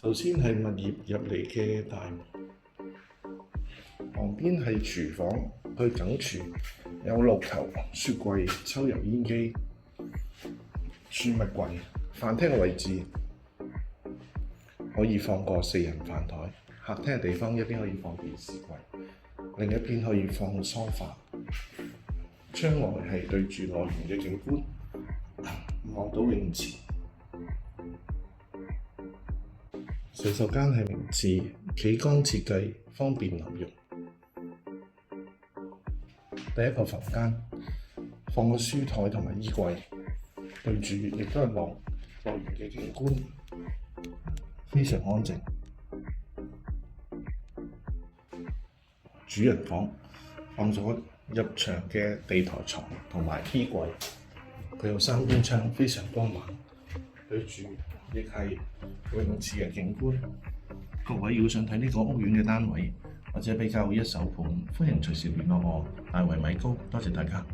首先係物業入嚟嘅大門，旁邊係廚房，去等廚，有爐頭、雪櫃、抽油煙機、儲物櫃。飯廳嘅位置可以放個4人飯台，客廳嘅地方一邊可以放電視櫃，另一邊可以放梳化。窗外係對住內園嘅景觀，望到泳池。洗手間係明廁，企缸設計，方便淋浴。第一個房間放個書枱同埋衣櫃，對住亦都係望內園嘅景觀，非常安靜。主人房放咗入牆嘅地台床同埋衣櫃，佢有3邊窗，非常光猛，對住亦係泳池嘅景觀。各位如果想睇呢個屋苑嘅單位，或者比較一手盤，歡迎隨時聯絡我。大圍米高，多謝大家。